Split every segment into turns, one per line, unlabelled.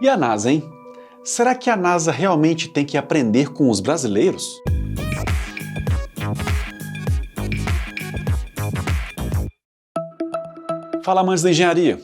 E a NASA, hein? Será que a NASA realmente tem que aprender com os brasileiros? Fala, amantes da engenharia!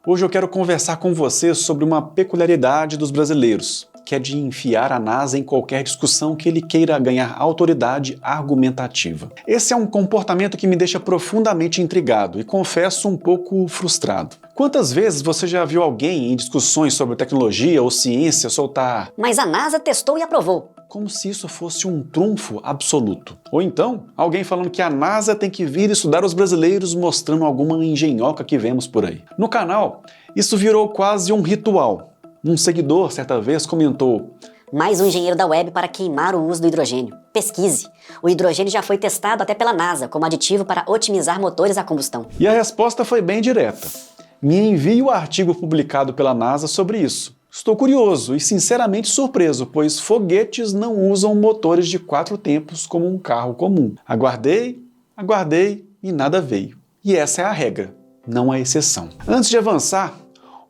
Hoje eu quero conversar com você sobre uma peculiaridade dos brasileiros, que é de enfiar a NASA em qualquer discussão que ele queira ganhar autoridade argumentativa. Esse é um comportamento que me deixa profundamente intrigado e, confesso, um pouco frustrado. Quantas vezes você já viu alguém em discussões sobre tecnologia ou ciência soltar
"Mas a NASA testou e aprovou"?
Como se isso fosse um trunfo absoluto. Ou então, alguém falando que a NASA tem que vir estudar os brasileiros mostrando alguma engenhoca que vemos por aí. No canal, isso virou quase um ritual. Um seguidor, certa vez, comentou:
"Mais um engenheiro da web para queimar o uso do hidrogênio. Pesquise. O hidrogênio já foi testado até pela NASA como aditivo para otimizar motores a combustão."
E a resposta foi bem direta. Me envie o artigo publicado pela NASA sobre isso. Estou curioso e sinceramente surpreso, pois foguetes não usam motores de 4 tempos como um carro comum. Aguardei e nada veio. E essa é a regra, não a exceção. Antes de avançar,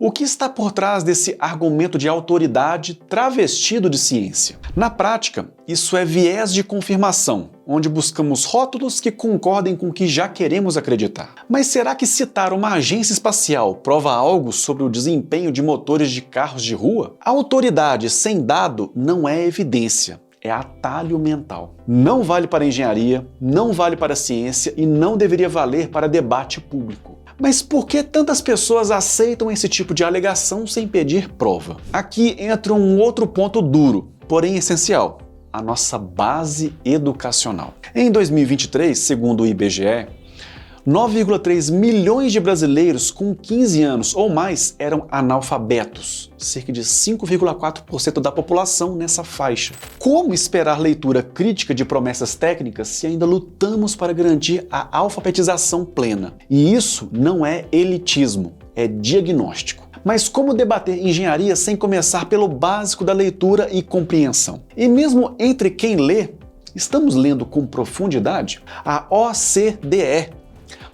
o que está por trás desse argumento de autoridade travestido de ciência? Na prática, isso é viés de confirmação, onde buscamos rótulos que concordem com o que já queremos acreditar. Mas será que citar uma agência espacial prova algo sobre o desempenho de motores de carros de rua? A autoridade sem dado não é evidência. É atalho mental. Não vale para a engenharia, não vale para a ciência e não deveria valer para debate público. Mas por que tantas pessoas aceitam esse tipo de alegação sem pedir prova? Aqui entra um outro ponto duro, porém essencial: a nossa base educacional. Em 2023, segundo o IBGE, 9,3 milhões de brasileiros com 15 anos ou mais eram analfabetos, cerca de 5,4% da população nessa faixa. Como esperar leitura crítica de promessas técnicas se ainda lutamos para garantir a alfabetização plena? E isso não é elitismo, é diagnóstico. Mas como debater engenharia sem começar pelo básico da leitura e compreensão? E mesmo entre quem lê, estamos lendo com profundidade? A OCDE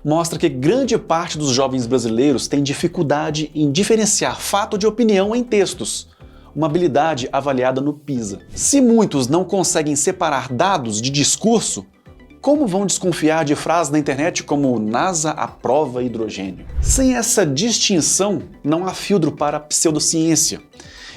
mostra que grande parte dos jovens brasileiros tem dificuldade em diferenciar fato de opinião em textos, uma habilidade avaliada no PISA. Se muitos não conseguem separar dados de discurso, como vão desconfiar de frases na internet como "NASA aprova hidrogênio"? Sem essa distinção, não há filtro para a pseudociência.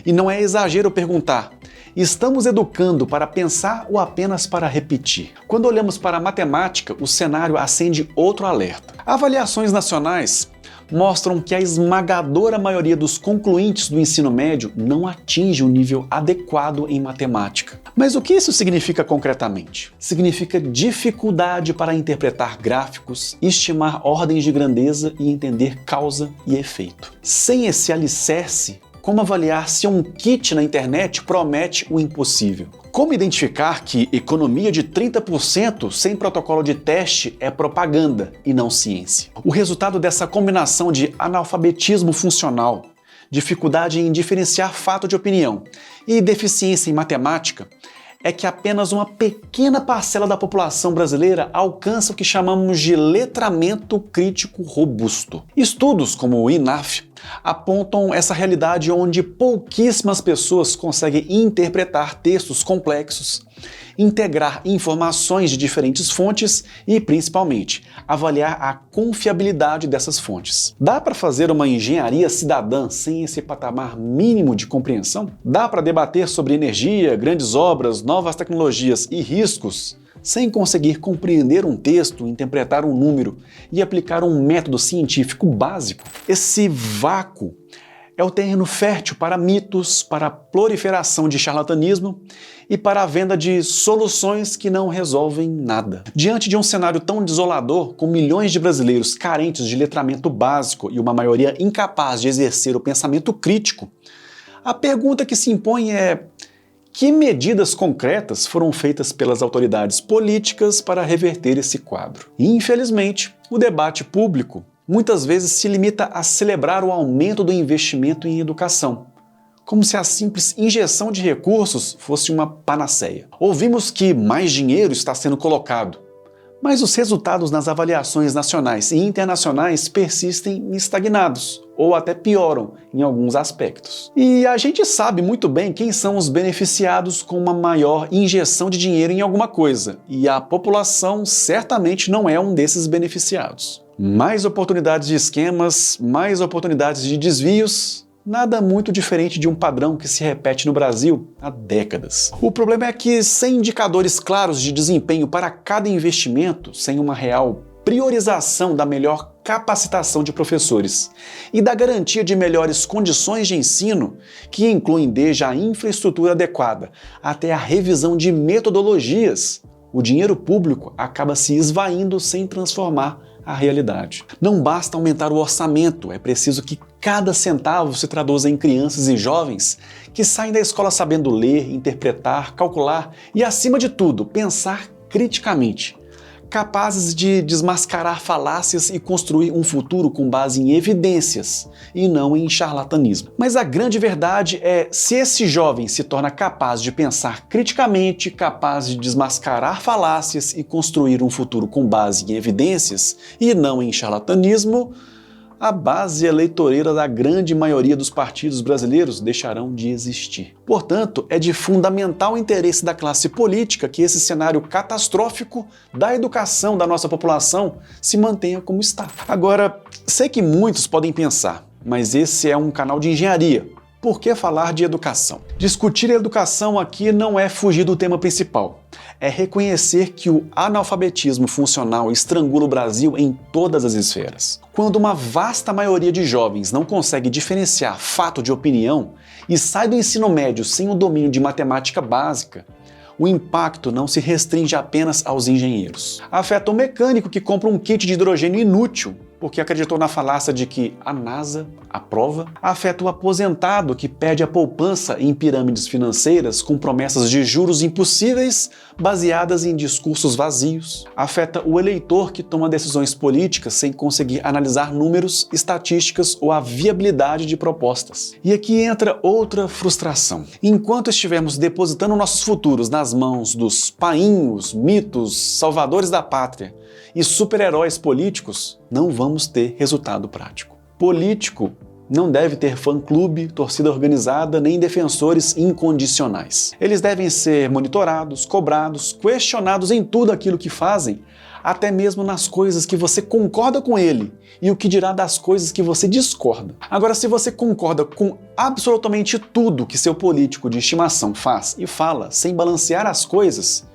E não é exagero perguntar: estamos educando para pensar ou apenas para repetir? Quando olhamos para a matemática, o cenário acende outro alerta. Avaliações nacionais mostram que a esmagadora maioria dos concluintes do ensino médio não atinge um nível adequado em matemática. Mas o que isso significa concretamente? Significa dificuldade para interpretar gráficos, estimar ordens de grandeza e entender causa e efeito. Sem esse alicerce, como avaliar se um kit na internet promete o impossível? Como identificar que economia de 30% sem protocolo de teste é propaganda e não ciência? O resultado dessa combinação de analfabetismo funcional, dificuldade em diferenciar fato de opinião e deficiência em matemática é que apenas uma pequena parcela da população brasileira alcança o que chamamos de letramento crítico robusto. Estudos como o INAF apontam essa realidade onde pouquíssimas pessoas conseguem interpretar textos complexos, integrar informações de diferentes fontes e, principalmente, avaliar a confiabilidade dessas fontes. Dá para fazer uma engenharia cidadã sem esse patamar mínimo de compreensão? Dá para debater sobre energia, grandes obras, novas tecnologias e riscos sem conseguir compreender um texto, interpretar um número e aplicar um método científico básico? Esse vácuo é o terreno fértil para mitos, para a proliferação de charlatanismo e para a venda de soluções que não resolvem nada. Diante de um cenário tão desolador, com milhões de brasileiros carentes de letramento básico e uma maioria incapaz de exercer o pensamento crítico, a pergunta que se impõe é: que medidas concretas foram feitas pelas autoridades políticas para reverter esse quadro? E, infelizmente, o debate público muitas vezes se limita a celebrar o aumento do investimento em educação, como se a simples injeção de recursos fosse uma panaceia. Ouvimos que mais dinheiro está sendo colocado, Mas os resultados nas avaliações nacionais e internacionais persistem estagnados, ou até pioram em alguns aspectos. E a gente sabe muito bem quem são os beneficiados com uma maior injeção de dinheiro em alguma coisa, e a população certamente não é um desses beneficiados. Mais oportunidades de esquemas, mais oportunidades de desvios, nada muito diferente de um padrão que se repete no Brasil há décadas. O problema é que, sem indicadores claros de desempenho para cada investimento, sem uma real priorização da melhor capacitação de professores e da garantia de melhores condições de ensino, que incluem desde a infraestrutura adequada até a revisão de metodologias, o dinheiro público acaba se esvaindo sem transformar a realidade. Não basta aumentar o orçamento, é preciso que cada centavo se traduza em crianças e jovens que saem da escola sabendo ler, interpretar, calcular e, acima de tudo, pensar criticamente, capazes de desmascarar falácias e construir um futuro com base em evidências e não em charlatanismo. Mas a grande verdade é, se esse jovem se torna capaz de pensar criticamente, capaz de desmascarar falácias e construir um futuro com base em evidências e não em charlatanismo, a base eleitoreira da grande maioria dos partidos brasileiros deixarão de existir. Portanto, é de fundamental interesse da classe política que esse cenário catastrófico da educação da nossa população se mantenha como está. Agora, sei que muitos podem pensar, mas esse é um canal de engenharia. Por que falar de educação? Discutir a educação aqui não é fugir do tema principal. É reconhecer que o analfabetismo funcional estrangula o Brasil em todas as esferas. Quando uma vasta maioria de jovens não consegue diferenciar fato de opinião e sai do ensino médio sem o domínio de matemática básica, o impacto não se restringe apenas aos engenheiros. Afeta o mecânico que compra um kit de hidrogênio inútil porque acreditou na falácia de que a NASA aprova. Afeta o aposentado que perde a poupança em pirâmides financeiras com promessas de juros impossíveis baseadas em discursos vazios. Afeta o eleitor que toma decisões políticas sem conseguir analisar números, estatísticas ou a viabilidade de propostas. E aqui entra outra frustração. Enquanto estivermos depositando nossos futuros nas mãos dos painhos, mitos, salvadores da pátria e super-heróis políticos, não vamos ter resultado prático. Político não deve ter fã-clube, torcida organizada, nem defensores incondicionais. Eles devem ser monitorados, cobrados, questionados em tudo aquilo que fazem, até mesmo nas coisas que você concorda com ele e o que dirá das coisas que você discorda. Agora, se você concorda com absolutamente tudo que seu político de estimação faz e fala sem balancear as coisas,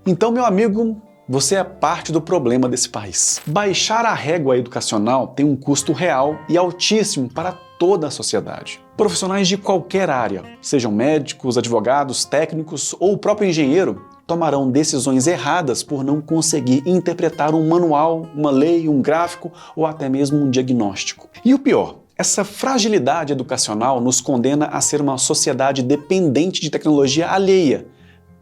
então, meu amigo, você é parte do problema desse país. Baixar a régua educacional tem um custo real e altíssimo para toda a sociedade. Profissionais de qualquer área, sejam médicos, advogados, técnicos ou o próprio engenheiro, tomarão decisões erradas por não conseguir interpretar um manual, uma lei, um gráfico ou até mesmo um diagnóstico. E o pior, essa fragilidade educacional nos condena a ser uma sociedade dependente de tecnologia alheia,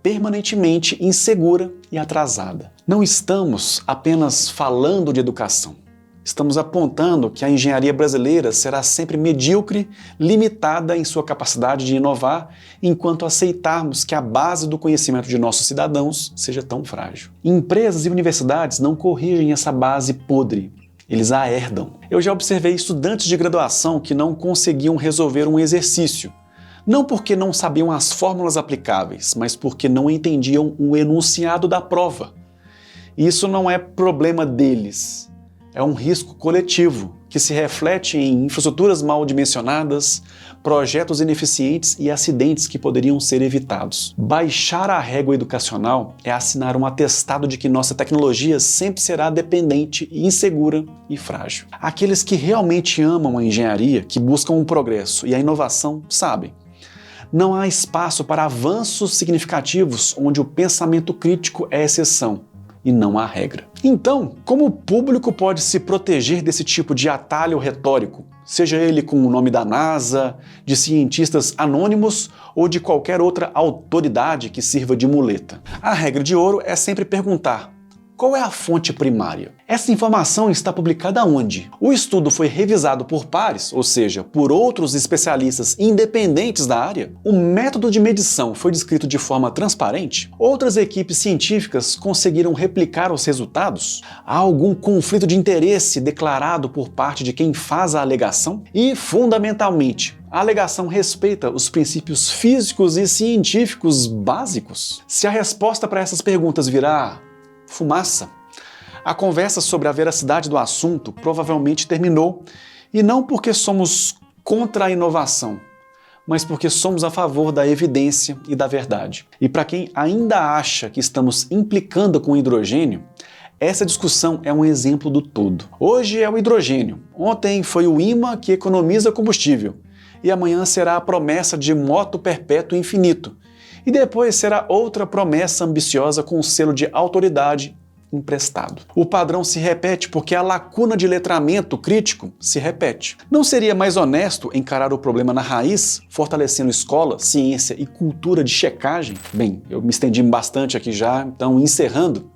permanentemente insegura e atrasada. Não estamos apenas falando de educação. Estamos apontando que a engenharia brasileira será sempre medíocre, limitada em sua capacidade de inovar, enquanto aceitarmos que a base do conhecimento de nossos cidadãos seja tão frágil. Empresas e universidades não corrigem essa base podre. Eles a herdam. Eu já observei estudantes de graduação que não conseguiam resolver um exercício, não porque não sabiam as fórmulas aplicáveis, mas porque não entendiam o enunciado da prova. Isso não é problema deles, é um risco coletivo que se reflete em infraestruturas mal dimensionadas, projetos ineficientes e acidentes que poderiam ser evitados. Baixar a régua educacional é assinar um atestado de que nossa tecnologia sempre será dependente, insegura e frágil. Aqueles que realmente amam a engenharia, que buscam o progresso e a inovação, sabem. Não há espaço para avanços significativos onde o pensamento crítico é exceção e não a regra. Então, como o público pode se proteger desse tipo de atalho retórico, seja ele com o nome da NASA, de cientistas anônimos ou de qualquer outra autoridade que sirva de muleta? A regra de ouro é sempre perguntar: qual é a fonte primária? Essa informação está publicada onde? O estudo foi revisado por pares, ou seja, por outros especialistas independentes da área? O método de medição foi descrito de forma transparente? Outras equipes científicas conseguiram replicar os resultados? Há algum conflito de interesse declarado por parte de quem faz a alegação? E, fundamentalmente, a alegação respeita os princípios físicos e científicos básicos? Se a resposta para essas perguntas virar fumaça, a conversa sobre a veracidade do assunto provavelmente terminou, e não porque somos contra a inovação, mas porque somos a favor da evidência e da verdade. E para quem ainda acha que estamos implicando com o hidrogênio, essa discussão é um exemplo do todo. Hoje é o hidrogênio, ontem foi o ímã que economiza combustível, e amanhã será a promessa de moto perpétuo infinito, e depois será outra promessa ambiciosa com o selo de autoridade emprestado. O padrão se repete porque a lacuna de letramento crítico se repete. Não seria mais honesto encarar o problema na raiz, fortalecendo escola, ciência e cultura de checagem? Bem, eu me estendi bastante aqui já, então encerrando.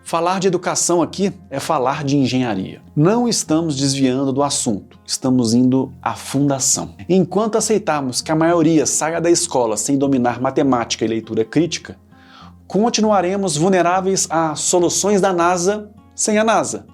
Falar de educação aqui é falar de engenharia. Não estamos desviando do assunto, estamos indo à fundação. Enquanto aceitarmos que a maioria saia da escola sem dominar matemática e leitura crítica, continuaremos vulneráveis a soluções da NASA sem a NASA,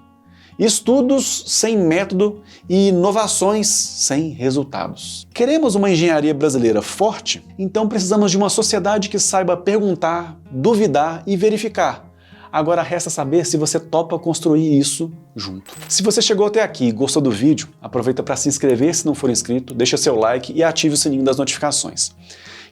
estudos sem método e inovações sem resultados. Queremos uma engenharia brasileira forte? Então precisamos de uma sociedade que saiba perguntar, duvidar e verificar. Agora resta saber se você topa construir isso junto. Se você chegou até aqui e gostou do vídeo, aproveita para se inscrever se não for inscrito, deixa seu like e ative o sininho das notificações.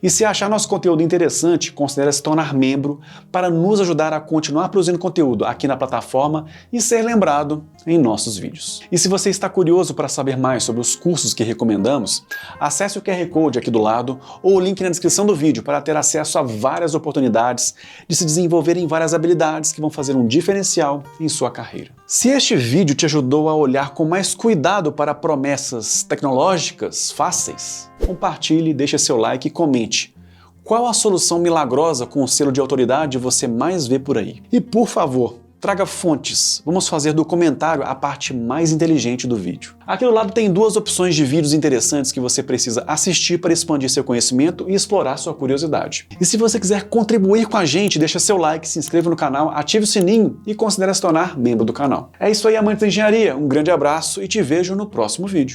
E se achar nosso conteúdo interessante, considere se tornar membro para nos ajudar a continuar produzindo conteúdo aqui na plataforma e ser lembrado em nossos vídeos. E se você está curioso para saber mais sobre os cursos que recomendamos, acesse o QR Code aqui do lado ou o link na descrição do vídeo para ter acesso a várias oportunidades de se desenvolver em várias habilidades que vão fazer um diferencial em sua carreira. Se este vídeo te ajudou a olhar com mais cuidado para promessas tecnológicas fáceis, compartilhe, deixe seu like e comente. Qual a solução milagrosa com o selo de autoridade você mais vê por aí? E por favor, traga fontes. Vamos fazer do comentário a parte mais inteligente do vídeo. Aqui do lado tem duas opções de vídeos interessantes que você precisa assistir para expandir seu conhecimento e explorar sua curiosidade. E se você quiser contribuir com a gente, deixa seu like, se inscreva no canal, ative o sininho e considere se tornar membro do canal. É isso aí, amantes da engenharia. Um grande abraço e te vejo no próximo vídeo.